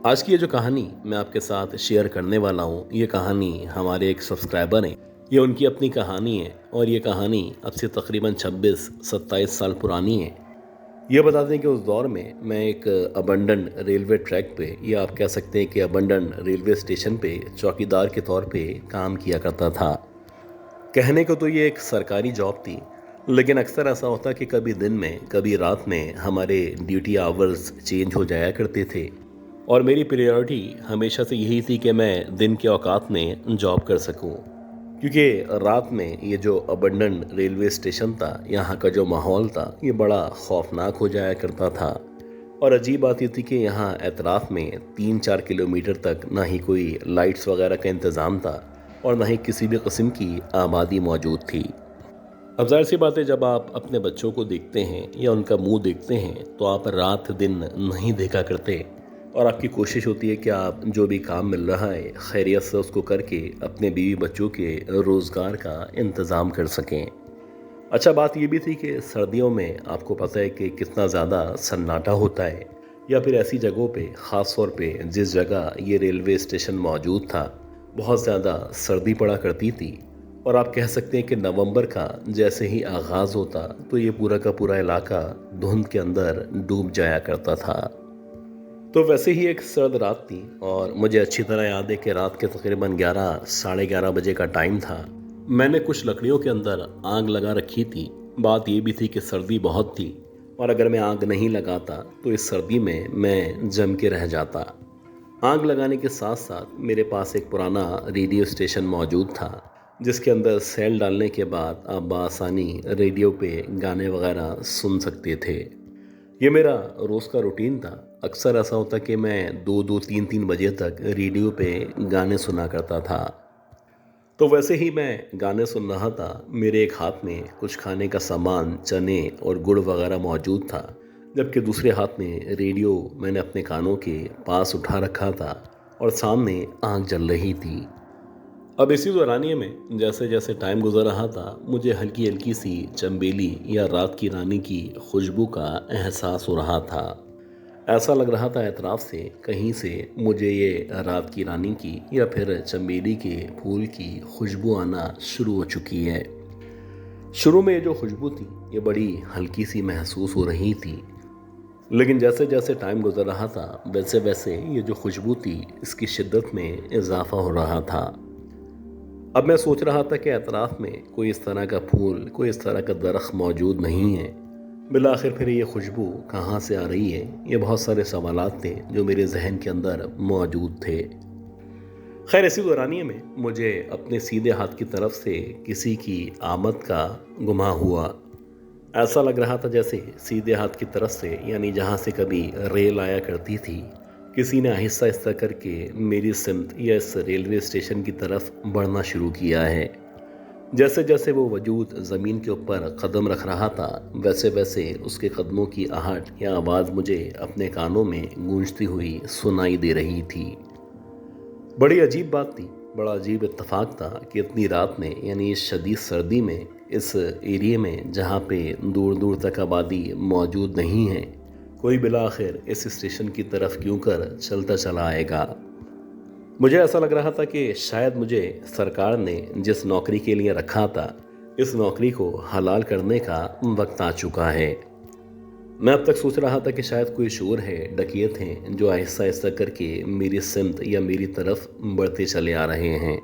आज की ये जो कहानी मैं आपके साथ शेयर करने वाला हूँ, ये कहानी हमारे एक सब्सक्राइबर हैं। ये उनकी अपनी कहानी है और ये कहानी अब से तकरीबन 26-27 साल पुरानी है। ये बताते हैं कि उस दौर में मैं एक अबंडन रेलवे ट्रैक पे, या आप कह सकते हैं कि अबंडन रेलवे स्टेशन पे चौकीदार के तौर पे काम किया करता था। कहने को तो ये एक सरकारी जॉब थी, लेकिन अक्सर ऐसा होता कि कभी दिन में कभी रात में हमारे ड्यूटी आवर्स चेंज हो जाया करते थे। और मेरी प्रायोरिटी हमेशा से यही थी कि मैं दिन के औकात में जॉब कर सकूं, क्योंकि रात में ये जो अबंडन रेलवे स्टेशन था, यहाँ का जो माहौल था, ये बड़ा खौफनाक हो जाया करता था। और अजीब बात ये थी कि यहाँ एतराफ़ में 3-4 किलोमीटर तक ना ही कोई लाइट्स वगैरह का इंतज़ाम था और ना ही किसी भी किस्म की आबादी मौजूद थी। अब ज़ाहिर सी बात है, जब आप अपने बच्चों को देखते हैं या उनका मुंह देखते हैं तो आप रात दिन नहीं देखा करते, और आपकी कोशिश होती है कि आप जो भी काम मिल रहा है खैरियत से उसको करके अपने बीवी बच्चों के रोज़गार का इंतज़ाम कर सकें। अच्छा, बात ये भी थी कि सर्दियों में आपको पता है कि कितना ज़्यादा सन्नाटा होता है, या फिर ऐसी जगहों पे, ख़ास तौर पे जिस जगह ये रेलवे स्टेशन मौजूद था, बहुत ज़्यादा सर्दी पड़ा करती थी। और आप कह सकते हैं कि नवंबर का जैसे ही आगाज़ होता तो ये पूरा का पूरा इलाका धुंध के अंदर डूब जाया करता था। तो वैसे ही एक सर्द रात थी और मुझे अच्छी तरह याद है कि रात के तकरीबन 11 साढ़े 11 बजे का टाइम था। मैंने कुछ लकड़ियों के अंदर आग लगा रखी थी। बात ये भी थी कि सर्दी बहुत थी और अगर मैं आग नहीं लगाता तो इस सर्दी में मैं जम के रह जाता। आग लगाने के साथ साथ मेरे पास एक पुराना रेडियो स्टेशन मौजूद था, जिसके अंदर सेल डालने के बाद आप बआसानी रेडियो पे गाने वगैरह सुन सकते थे। ये मेरा रोज़ का रूटीन था। अक्सर ऐसा होता कि मैं 2-2 3-3 बजे तक रेडियो पे गाने सुना करता था। तो वैसे ही मैं गाने सुन रहा था, मेरे एक हाथ में कुछ खाने का सामान, चने और गुड़ वगैरह मौजूद था, जबकि दूसरे हाथ में रेडियो मैंने अपने कानों के पास उठा रखा था और सामने आग जल रही थी। अब इसी दौरानिए में जैसे जैसे टाइम गुजर रहा था, मुझे हल्की हल्की सी चंबेली या रात की रानी की खुशबू का एहसास हो रहा था। ऐसा लग रहा था एतराफ़ से कहीं से मुझे ये रात की रानी की या फिर चंबेली के फूल की खुशबू आना शुरू हो चुकी है। शुरू में ये जो खुशबू थी, ये बड़ी हल्की सी महसूस हो रही थी, लेकिन जैसे जैसे टाइम गुजर रहा था वैसे वैसे ये जो खुशबू थी, इसकी शिद्दत में इजाफा हो रहा था। अब मैं सोच रहा था कि एतराफ़ में कोई इस तरह का फूल, कोई इस तरह का दरख्त मौजूद नहीं है। बिलाखिर फिर ये खुशबू कहाँ से आ रही है, ये बहुत सारे सवालात थे जो मेरे जहन के अंदर मौजूद थे। खैर, इसी दौरानिए में मुझे अपने सीधे हाथ की तरफ से किसी की आमद का गुमा हुआ। ऐसा लग रहा था जैसे सीधे हाथ की तरफ से, यानी जहाँ से कभी रेल आया करती थी, किसी ने आहिस्ता आहिस्ता करके मेरी सिमत या इस रेलवे स्टेशन की तरफ बढ़ना शुरू किया है। जैसे जैसे वो वजूद ज़मीन के ऊपर कदम रख रहा था, वैसे वैसे उसके कदमों की आहट या आवाज़ मुझे अपने कानों में गूंजती हुई सुनाई दे रही थी। बड़ी अजीब बात थी, बड़ा अजीब इत्तेफाक था कि इतनी रात में, यानी इस शदीद सर्दी में, इस एरिए में जहाँ पे दूर दूर तक आबादी मौजूद नहीं है, कोई बिला आखिर इस स्टेशन की तरफ क्यों कर चलता चला आएगा। मुझे ऐसा लग रहा था कि शायद मुझे सरकार ने जिस नौकरी के लिए रखा था, इस नौकरी को हलाल करने का वक्त आ चुका है। मैं अब तक सोच रहा था कि शायद कोई शोर है, डकैत हैं, जो आहिस्ता आहिस्ता करके मेरी सिमत या मेरी तरफ बढ़ते चले आ रहे हैं।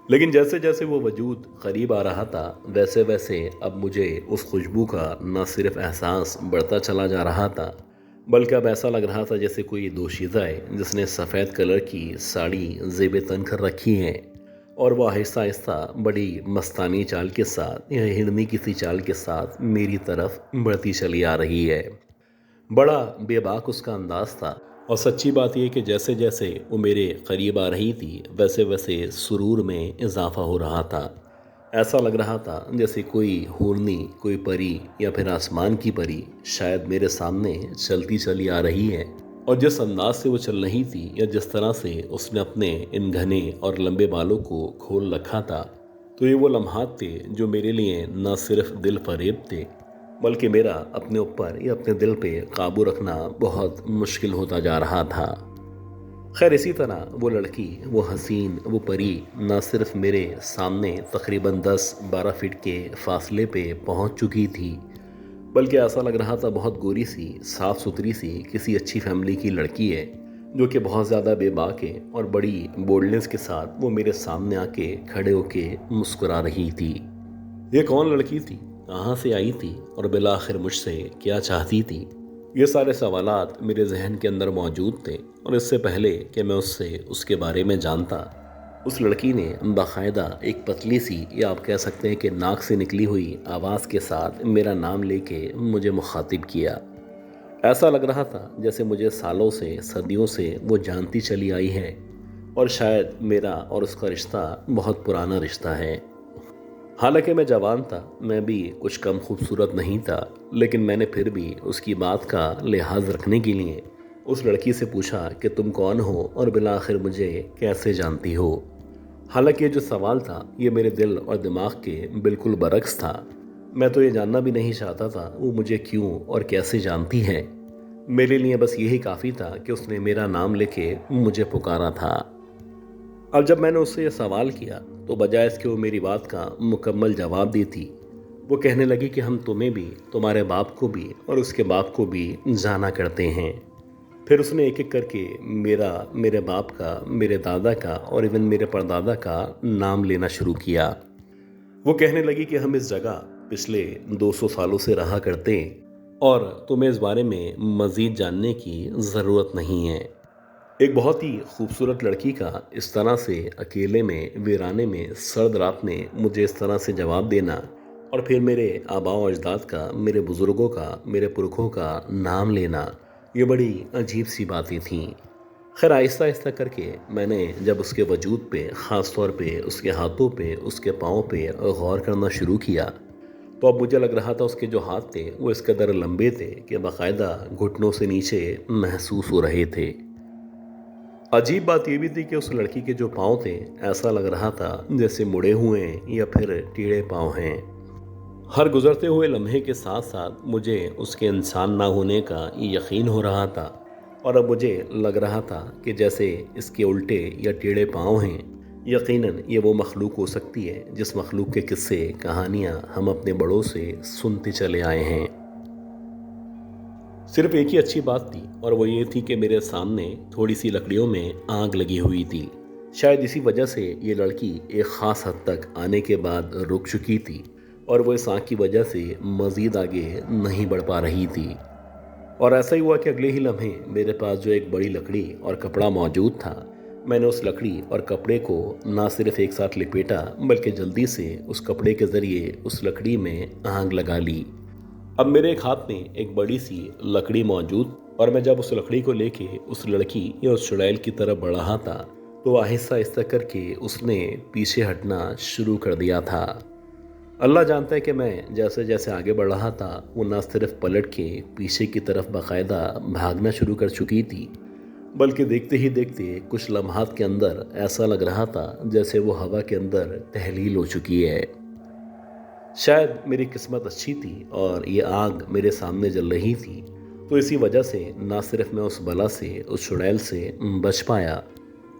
लेकिन जैसे जैसे वो वजूद करीब आ रहा था, वैसे वैसे अब मुझे उस खुशबू का न सिर्फ एहसास बढ़ता चला जा रहा था, बल्कि अब ऐसा लग रहा था जैसे कोई दोशीज़ा है जिसने सफ़ेद कलर की साड़ी ज़ेब तन कर रखी है और वह आहिस्ता आहिस्ता बड़ी मस्तानी चाल के साथ या हिरनी की सी चाल के साथ मेरी तरफ बढ़ती चली आ रही है। बड़ा बेबाक उसका अंदाज था, और सच्ची बात यह कि जैसे जैसे वो मेरे करीब आ रही थी वैसे वैसे सुरूर में इजाफा हो रहा था। ऐसा लग रहा था जैसे कोई हूरनी, कोई परी या फिर आसमान की परी शायद मेरे सामने चलती चली आ रही है, और जिस अंदाज से वो चल रही थी या जिस तरह से उसने अपने इन घने और लंबे बालों को खोल रखा था, तो ये वो लम्हात थे जो मेरे लिए न सिर्फ दिल फरेब थे, बल्कि मेरा अपने ऊपर या अपने दिल पे काबू रखना बहुत मुश्किल होता जा रहा था। खैर इसी तरह वो लड़की, वो हसीन, वो परी ना सिर्फ मेरे सामने तकरीबन 10-12 फीट के फासले पे पहुंच चुकी थी, बल्कि ऐसा लग रहा था बहुत गोरी सी, साफ सुथरी सी किसी अच्छी फैमिली की लड़की है, जो कि बहुत ज़्यादा बेबाक है और बड़ी बोल्डनेस के साथ वो मेरे सामने आके खड़े होके मुस्कुरा रही थी। ये कौन लड़की थी, कहाँ से आई थी और बिलाखिर मुझसे क्या चाहती थी? ये सारे सवालात मेरे जहन के अंदर मौजूद थे और इससे पहले कि मैं उससे उसके बारे में जानता, उस लड़की ने बाकायदा एक पतली सी, या आप कह सकते हैं कि नाक से निकली हुई आवाज़ के साथ मेरा नाम लेके मुझे मुखातिब किया। ऐसा लग रहा था जैसे मुझे सालों से, सदियों से वो जानती चली आई है और शायद मेरा और उसका रिश्ता बहुत पुराना रिश्ता है। हालांकि मैं जवान था, मैं भी कुछ कम खूबसूरत नहीं था, लेकिन मैंने फिर भी उसकी बात का लिहाज रखने के लिए उस लड़की से पूछा कि तुम कौन हो और बिलाखिर मुझे कैसे जानती हो। हालांकि ये जो सवाल था ये मेरे दिल और दिमाग के बिल्कुल बरक्स था। मैं तो ये जानना भी नहीं चाहता था वो मुझे क्यों और कैसे जानती है। मेरे लिए बस यही काफ़ी था कि उसने मेरा नाम लेके मुझे पुकारा था। अब जब मैंने उससे ये सवाल किया तो बजाय इसके वो मेरी बात का मुकम्मल जवाब दी थी। वो कहने लगी कि हम तुम्हें भी, तुम्हारे बाप को भी और उसके बाप को भी जाना करते हैं। फिर उसने एक एक करके मेरा, मेरे बाप का, मेरे दादा का और इवन मेरे परदादा का नाम लेना शुरू किया। वो कहने लगी कि हम इस जगह पिछले 200 सालों से रहा करते हैं और तुम्हें इस बारे में मज़ीद जानने की ज़रूरत नहीं है। एक बहुत ही खूबसूरत लड़की का इस तरह से अकेले में, वीराने में, सर्द रात में मुझे इस तरह से जवाब देना और फिर मेरे आबाओ अजदाद का, मेरे बुज़ुर्गों का, मेरे पुरखों का नाम लेना, ये बड़ी अजीब सी बातें थीं। खैर आहिस्ता आहिस्ता करके मैंने जब उसके वजूद पे, ख़ास तौर पे उसके हाथों पे, उसके पाँव पे गौर करना शुरू किया, तो अब मुझे लग रहा था उसके जो हाथ थे वो इस कदर लंबे थे कि बाकायदा घुटनों से नीचे महसूस हो रहे थे। अजीब बात यह भी थी कि उस लड़की के जो पाँव थे ऐसा लग रहा था जैसे मुड़े हुए हैं या फिर टेढ़े पाँव हैं। हर गुजरते हुए लम्हे के साथ साथ मुझे उसके इंसान ना होने का यकीन हो रहा था और अब मुझे लग रहा था कि जैसे इसके उल्टे या टेढ़े पाँव हैं, यकीनन ये वो मखलूक हो सकती है जिस मखलूक के किस्से, कहानियाँ हम अपने बड़ों से सुनते चले आए हैं। सिर्फ एक ही अच्छी बात थी और वो ये थी कि मेरे सामने थोड़ी सी लकड़ियों में आग लगी हुई थी। शायद इसी वजह से ये लड़की एक ख़ास हद तक आने के बाद रुक चुकी थी और वो इस आग की वजह से मज़ीद आगे नहीं बढ़ पा रही थी। और ऐसा ही हुआ कि अगले ही लम्हे मेरे पास जो एक बड़ी लकड़ी और कपड़ा मौजूद था, मैंने उस लकड़ी और कपड़े को ना सिर्फ एक साथ लपेटा बल्कि जल्दी से उस कपड़े के ज़रिए उस लकड़ी में आग लगा ली। अब मेरे एक हाथ में एक बड़ी सी लकड़ी मौजूद और मैं जब उस लकड़ी को लेके उस लड़की या उस चुड़ैल की तरफ बढ़ रहा था तो आहिस्ता आहिस्ता करके उसने पीछे हटना शुरू कर दिया था। अल्लाह जानता है कि मैं जैसे जैसे आगे बढ़ रहा था वो न सिर्फ पलट के पीछे की तरफ बाकायदा भागना शुरू कर चुकी थी, बल्कि देखते ही देखते कुछ लम्हात के अंदर ऐसा लग रहा था जैसे वो हवा के अंदर तहलील हो चुकी है। शायद मेरी किस्मत अच्छी थी और ये आग मेरे सामने जल रही थी, तो इसी वजह से ना सिर्फ मैं उस बला से, उस चुड़ैल से बच पाया,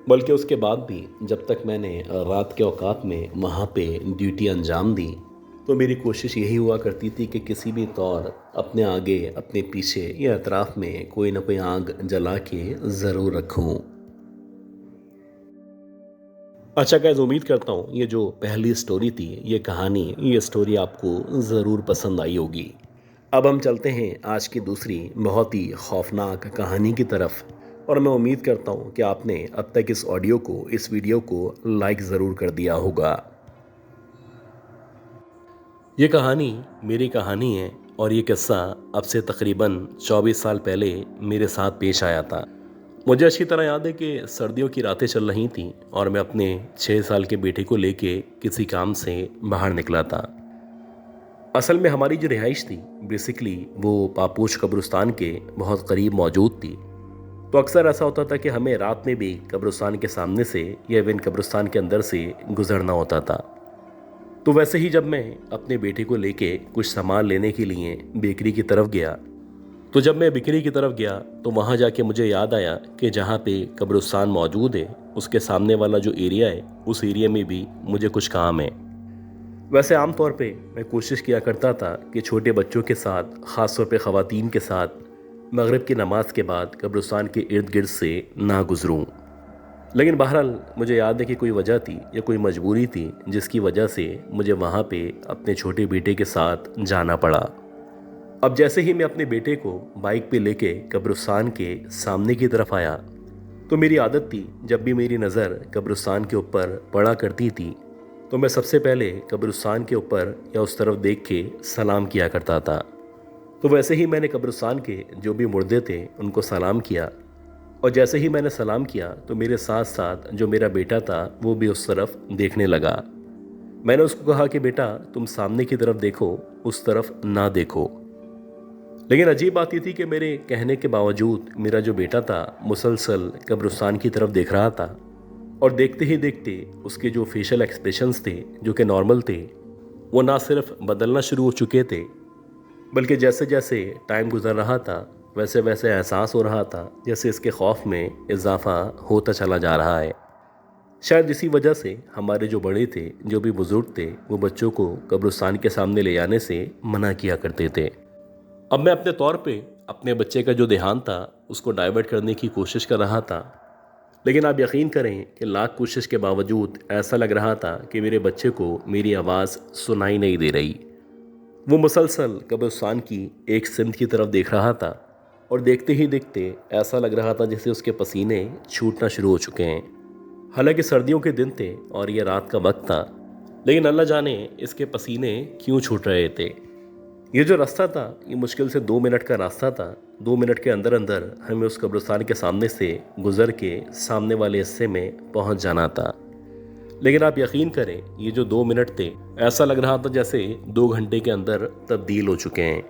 बल्कि उसके बाद भी जब तक मैंने रात के औकात में वहाँ पे ड्यूटी अंजाम दी तो मेरी कोशिश यही हुआ करती थी कि किसी भी तौर अपने आगे, अपने पीछे या अतराफ़ में कोई ना कोई आग जला के ज़रूर रखूँ। अच्छा गाइस, उम्मीद करता हूँ ये जो पहली स्टोरी थी, ये कहानी, ये स्टोरी आपको ज़रूर पसंद आई होगी। अब हम चलते हैं आज की दूसरी बहुत ही खौफनाक कहानी की तरफ और मैं उम्मीद करता हूँ कि आपने अब तक इस ऑडियो को, इस वीडियो को लाइक ज़रूर कर दिया होगा। ये कहानी मेरी कहानी है और ये किस्सा अब से तकरीबन 24 साल पहले मेरे साथ पेश आया था। मुझे अच्छी तरह याद है कि सर्दियों की रातें चल रही थीं और मैं अपने 6 साल के बेटे को लेके किसी काम से बाहर निकला था। असल में हमारी जो रिहाइश थी बेसिकली वो पापूछ कब्रिस्तान के बहुत करीब मौजूद थी, तो अक्सर ऐसा होता था कि हमें रात में भी कब्रिस्तान के सामने से या इवन कब्रिस्तान के अंदर से गुजरना होता था। تو वैसे ही जब मैं अपने बेटे को लेके कुछ सामान लेने के लिए बेकरी की तरफ गया, तो जब मैं बेकरी की तरफ गया तो वहाँ जाके मुझे याद आया कि जहाँ पे कब्रिस्तान मौजूद है उसके सामने वाला जो एरिया है उस एरिया में भी मुझे कुछ काम है। वैसे आम तौर पे मैं कोशिश किया करता था कि छोटे बच्चों के साथ, ख़ास तौर पे ख़वातीन के साथ, मगरिब की नमाज के बाद कब्रिस्तान के इर्द गिर्द से ना गुज़रूँ। लेकिन बहरहाल मुझे याद है कि कोई वजह थी या कोई मजबूरी थी जिसकी वजह से मुझे वहाँ पे अपने छोटे बेटे के साथ जाना पड़ा। अब जैसे ही मैं अपने बेटे को बाइक पे लेके कब्रिस्तान के सामने की तरफ आया, तो मेरी आदत थी जब भी मेरी नज़र कब्रिस्तान के ऊपर पड़ा करती थी तो मैं सबसे पहले कब्रिस्तान के ऊपर या उस तरफ देख के सलाम किया करता था। तो वैसे ही मैंने कब्रिस्तान के जो भी मुर्दे थे उनको सलाम किया, और जैसे ही मैंने सलाम किया तो मेरे साथ साथ जो मेरा बेटा था वो भी उस तरफ देखने लगा। मैंने उसको कहा कि बेटा तुम सामने की तरफ देखो, उस तरफ ना देखो। लेकिन अजीब बात ये थी कि मेरे कहने के बावजूद मेरा जो बेटा था मुसलसल कब्रिस्तान की तरफ देख रहा था, और देखते ही देखते उसके जो फेशियल एक्सप्रेशंस थे जो कि नॉर्मल थे वो ना सिर्फ बदलना शुरू हो चुके थे, बल्कि जैसे जैसे टाइम गुजर रहा था वैसे वैसे एहसास हो रहा था जैसे इसके खौफ में इजाफा होता चला जा रहा है। शायद इसी वजह से हमारे जो बड़े थे, जो भी बुज़ुर्ग थे, वो बच्चों को कब्रिस्तान के सामने ले जाने से मना किया करते थे। अब मैं अपने तौर पे अपने बच्चे का जो ध्यान था उसको डाइवर्ट करने की कोशिश कर रहा था, लेकिन आप यकीन करें कि लाख कोशिश के बावजूद ऐसा लग रहा था कि मेरे बच्चे को मेरी आवाज़ सुनाई नहीं दे रही। वो मुसलसल कब्रिस्तान की एक सिमत की तरफ देख रहा था, और देखते ही देखते ऐसा लग रहा था जैसे उसके पसीने छूटना शुरू हो चुके हैं। हालांकि सर्दियों के दिन थे और यह रात का वक्त था, लेकिन अल्लाह जाने इसके पसीने क्यों छूट रहे थे। ये जो रास्ता था ये मुश्किल से 2 मिनट का रास्ता था। 2 मिनट के अंदर अंदर हमें उस कब्रिस्तान के सामने से गुजर के सामने वाले हिस्से में पहुंच जाना था। लेकिन आप यकीन करें ये जो 2 मिनट थे ऐसा लग रहा था जैसे 2 घंटे के अंदर तब्दील हो चुके हैं।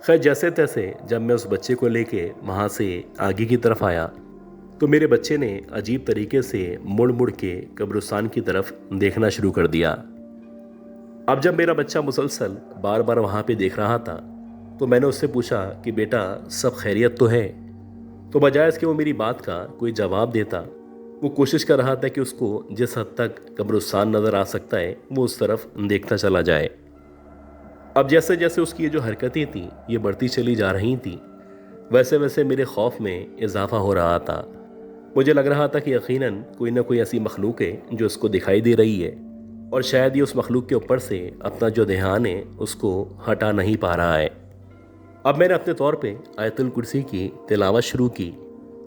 खैर जैसे तैसे जब मैं उस बच्चे को लेके वहाँ से आगे की तरफ आया तो मेरे बच्चे ने अजीब तरीके से मुड़ मुड़ के कब्रिस्तान की तरफ देखना शुरू कर दिया। अब जब मेरा बच्चा मुसलसल बार बार वहाँ पे देख रहा था तो मैंने उससे पूछा कि बेटा सब खैरियत तो है। तो बजाय इसके वो मेरी बात का कोई जवाब देता, वो कोशिश कर रहा था कि उसको जिस हद तक कब्रिस्तान नज़र आ सकता है वो उस तरफ देखता चला जाए। अब जैसे जैसे उसकी ये जो हरकतें थी ये बढ़ती चली जा रही थी, वैसे वैसे मेरे खौफ में इजाफा हो रहा था। मुझे लग रहा था कि यकीनन कोई ना कोई ऐसी मखलूक है जो उसको दिखाई दे रही है, और शायद ये उस मखलूक के ऊपर से अपना जो ध्यान है उसको हटा नहीं पा रहा है। अब मैंने अपने तौर पे आयतुल कुर्सी की तिलावत शुरू की,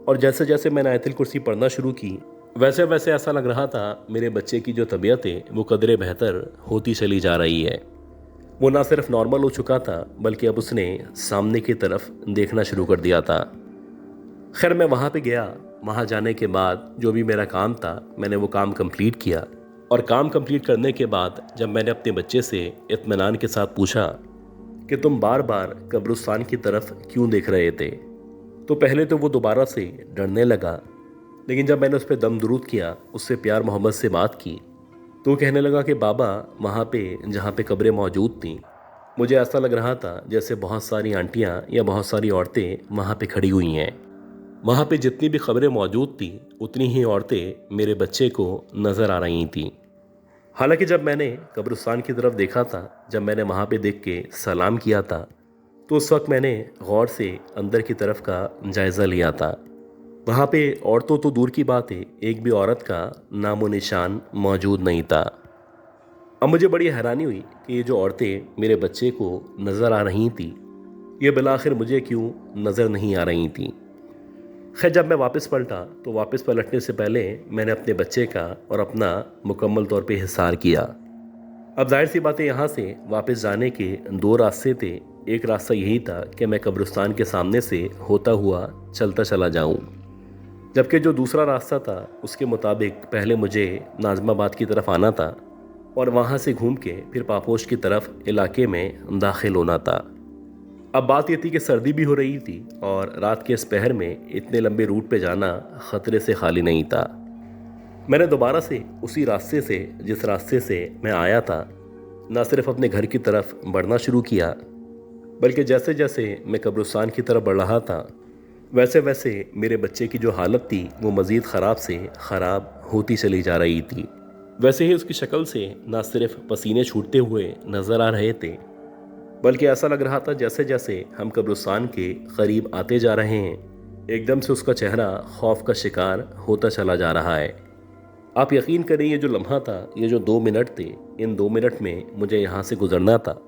और जैसे जैसे मैंने आयतुल कुर्सी पढ़ना शुरू की वैसे वैसे ऐसा लग रहा था मेरे बच्चे की जो तबीयत है वो कदरे बेहतर होती चली जा रही है। वो ना सिर्फ नॉर्मल हो चुका था बल्कि अब उसने सामने की तरफ देखना शुरू कर दिया था। खैर मैं वहाँ पे गया। वहाँ जाने के बाद जो भी मेरा काम था मैंने वो काम कंप्लीट किया, और काम कंप्लीट करने के बाद जब मैंने अपने बच्चे से इत्मीनान के साथ पूछा कि तुम बार बार कब्रिस्तान की तरफ क्यों देख रहे थे, तो पहले तो वो दोबारा से डरने लगा। लेकिन जब मैंने उस पर दम दुरूद किया, उससे प्यार मोहब्बत से बात की, तो वो कहने लगा कि बाबा वहाँ पे जहाँ पे कब्रें मौजूद थीं मुझे ऐसा लग रहा था जैसे बहुत सारी आंटियाँ या बहुत सारी औरतें वहाँ पे खड़ी हुई हैं। वहाँ पे जितनी भी खबरें मौजूद थीं उतनी ही औरतें मेरे बच्चे को नज़र आ रही थीं। हालांकि जब मैंने कब्रिस्तान की तरफ देखा था, जब मैंने वहाँ पे देख के सलाम किया था, तो उस वक्त मैंने गौर से अंदर की तरफ का जायज़ा लिया था। वहाँ पे औरतों तो दूर की बात है, एक भी औरत का नामो निशान मौजूद नहीं था। अब मुझे बड़ी हैरानी हुई कि ये जो औरतें मेरे बच्चे को नज़र आ रही थी ये बिलाखिर मुझे क्यों नज़र नहीं आ रही थी। खैर जब मैं वापस पलटा तो वापस पलटने से पहले मैंने अपने बच्चे का और अपना मुकम्मल तौर पे हिसार किया। अब जाहिर सी बात है यहाँ से वापस जाने के 2 रास्ते थे। एक रास्ता यही था कि मैं कब्रिस्तान के सामने से होता हुआ चलता चला जाऊँ, जबकि जो दूसरा रास्ता था उसके मुताबिक पहले मुझे नाज़माबाद की तरफ आना था और वहाँ से घूम के फिर पापोश की तरफ इलाके में दाखिल होना था। अब बात ये थी कि सर्दी भी हो रही थी और रात के इस पहर में इतने लंबे रूट पे जाना ख़तरे से खाली नहीं था। मैंने दोबारा से उसी रास्ते से जिस रास्ते से मैं आया था ना सिर्फ अपने घर की तरफ बढ़ना शुरू किया, बल्कि जैसे जैसे मैं कब्रिस्तान की तरफ बढ़ रहा था वैसे वैसे मेरे बच्चे की जो हालत थी वो मज़ीद ख़राब से ख़राब होती चली जा रही थी। वैसे ही उसकी शक्ल से ना सिर्फ पसीने छूटते हुए नज़र आ रहे थे, बल्कि ऐसा लग रहा था जैसे जैसे हम कब्रिस्तान के करीब आते जा रहे हैं एकदम से उसका चेहरा खौफ का शिकार होता चला जा रहा है। आप यकीन करें, ये जो लम्हा था, ये जो 2 मिनट थे, इन 2 मिनट में मुझे यहाँ से गुजरना था,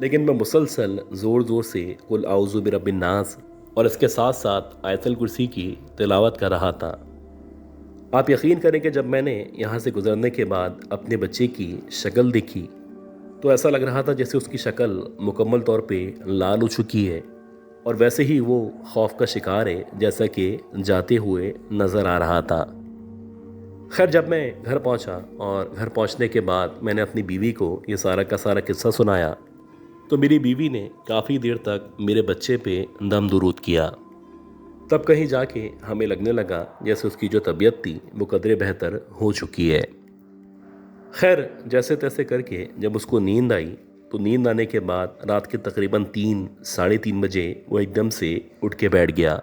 लेकिन मैं मुसलसल ज़ोर ज़ोर से कुल आऊज़ु बिरब्बिन नास और इसके साथ साथ आयतुल कुर्सी की तिलावत कर रहा था। आप यकीन करें कि जब मैंने यहाँ से गुजरने के बाद अपने बच्चे की शक्ल देखी तो ऐसा लग रहा था जैसे उसकी शक्ल मुकम्मल तौर पे लाल हो चुकी है और वैसे ही वो खौफ का शिकार है जैसा कि जाते हुए नज़र आ रहा था। खैर, जब मैं घर पहुंचा और घर पहुंचने के बाद मैंने अपनी बीवी को ये सारा का सारा किस्सा सुनाया तो मेरी बीवी ने काफ़ी देर तक मेरे बच्चे पे दम दुरूद किया। तब कहीं जाके हमें लगने लगा जैसे उसकी जो तबीयत थी वो कदरे बेहतर हो चुकी है। खैर, जैसे तैसे करके जब उसको नींद आई तो नींद आने के बाद रात के तकरीबन 3-3:30 बजे वो एकदम से उठ के बैठ गया।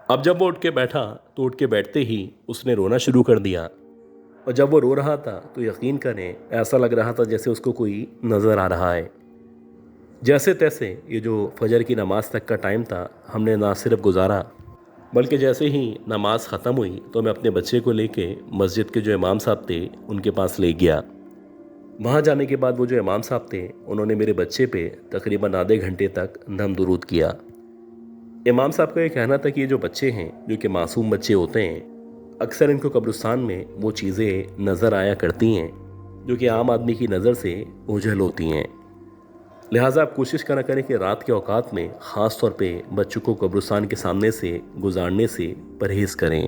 अब जब वो उठ के बैठा तो उठ के बैठते ही उसने रोना शुरू कर दिया और जब वो रो रहा था तो यकीन करें ऐसा लग रहा था जैसे उसको कोई नज़र आ रहा है। जैसे तैसे ये जो फजर की नमाज तक का टाइम था हमने ना सिर्फ गुजारा, बल्कि जैसे ही नमाज ख़त्म हुई तो मैं अपने बच्चे को लेके मस्जिद के जो इमाम साहब थे उनके पास ले गया। वहाँ जाने के बाद वो जो इमाम साहब थे उन्होंने मेरे बच्चे पे तकरीबन आधे घंटे तक दम दुरूद किया। इमाम साहब का ये कहना था कि ये जो बच्चे हैं, जो कि मासूम बच्चे होते हैं, अक्सर इनको कब्रिस्तान में वो चीज़ें नज़र आया करती हैं जो कि आम आदमी की नज़र से ओझल होती हैं। लिहाजा आप कोशिश करा करें कि रात के औकात में ख़ास तौर पे बच्चों को कब्रिस्तान के सामने से गुजारने से परहेज़ करें।